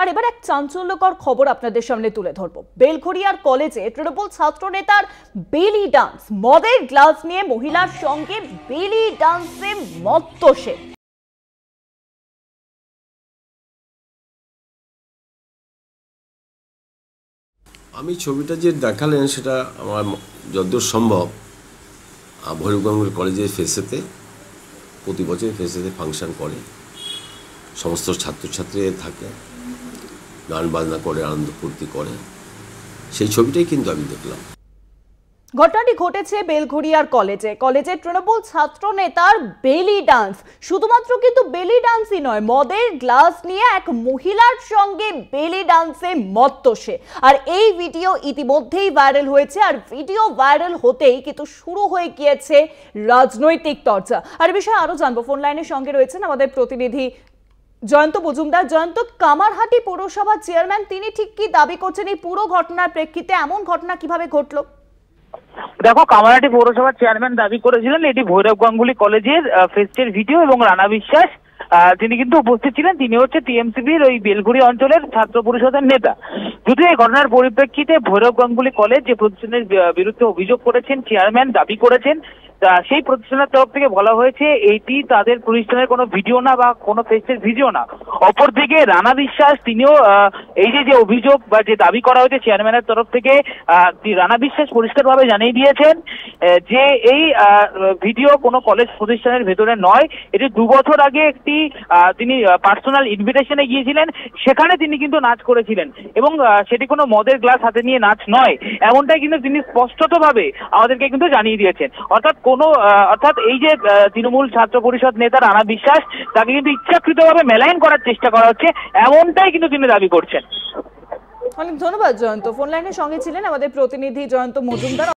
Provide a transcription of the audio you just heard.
আর এবার এক চাঞ্চল্যকর খবর আপনাদের সামনে তুলে ধরবো। বেলঘড়িয়ার কলেজে তৃণমূল ছাত্র নেতার বেলি ডান্স, মদের গ্লাস নিয়ে মহিলার সঙ্গে বেলি ডান্সে মত্ত সে। আমি ছবিটা যে দেখালেন সেটা আমার যতদূর সম্ভব ভৈরব গাঙ্গুলি কলেজের ফেসেতে, প্রতি বছর ফেসেতে ফাংশন করে, সমস্ত ছাত্রছাত্রীরা থাকে, গান বাজনা করে, আনন্দ ফুর্তি করে, সেই ছবিটাই কিন্তু আমি দেখলাম। ঘটনাটি ঘটেছে বেলঘড়িয়ার কলেজের তৃণমূল ছাত্র নেতার বেলি ডান্স। শুধুমাত্র কিন্তু বেলি ডান্সই নয়, মদের গ্লাস নিয়ে এক মহিলার সঙ্গে বেলি ডান্সে মত্ত সে। আর এই ভিডিও ইতিমধ্যেই ভাইরাল হয়েছে, আর ভিডিও ভাইরাল হতেই কিন্তু শুরু হয়ে গিয়েছে রাজনৈতিক চর্চা। আর বিষয়ে আরো জানবো, ফোন লাইনের সঙ্গে রয়েছেন আমাদের প্রতিনিধি জয়ন্ত মজুমদার। জয়ন্ত, কামারহাটি পৌরসভার চেয়ারম্যান তিনি ঠিক কি দাবি করছেন এই পুরো ঘটনার প্রেক্ষিতে? এমন ঘটনা কিভাবে ঘটলো? দেখো, কামারহাটি পৌরসভার চেয়ারম্যান দাবি করেছিলেন এটি ভৈরব গাঙ্গুলি কলেজের ফেস্টের ভিডিও, এবং রানা বিশ্বাস তিনি কিন্তু উপস্থিত ছিলেন। তিনি হচ্ছে টিএমসিবির ওই বেলঘড়ি অঞ্চলের ছাত্র পরিষদের নেতা। যদিও এই ঘটনার পরিপ্রেক্ষিতে ভৈরব গাঙ্গুলি কলেজ যে প্রতিষ্ঠানের বিরুদ্ধে অভিযোগ করেছেন, চেয়ারম্যান দাবি করেছেন, সেই প্রতিষ্ঠানের তরফ থেকে বলা হয়েছে এইটি তাদের প্রতিষ্ঠানের কোনো ভিডিও না বা কোনো ফেস্টের ভিডিও না। অপরদিকে রানা বিশ্বাস তিনিও এই যে অভিযোগ বা যে দাবি করা হয়েছে চেয়ারম্যানের তরফ থেকে, রানা বিশ্বাস পরিষ্কারভাবে জানিয়ে দিয়েছেন যে এই ভিডিও কোনো কলেজ প্রতিষ্ঠানের ভেতরে নয়। এটি 2 বছর আগে একটি তিনি পার্সোনাল ইনভিটেশনে গিয়েছিলেন, সেখানে তিনি কিন্তু নাচ করেছিলেন, এবং সেটি কোনো মদের গ্লাস হাতে নিয়ে নাচ নয়, এমনটাই কিন্তু তিনি স্পষ্টতভাবে আমাদেরকে কিন্তু জানিয়ে দিয়েছেন। অর্থাৎ এই যে তৃণমূল ছাত্র পরিষদ নেতা রানা বিশ্বাস, তাকে কিন্তু ইচ্ছাকৃতভাবে মেলাইন করার চেষ্টা করা হচ্ছে, এমনটাই কিন্তু তিনি দাবি করছেন। অনেক ধন্যবাদ জয়ন্ত। ফোন লাইনের সঙ্গে ছিলেন আমাদের প্রতিনিধি জয়ন্ত মজুমদার।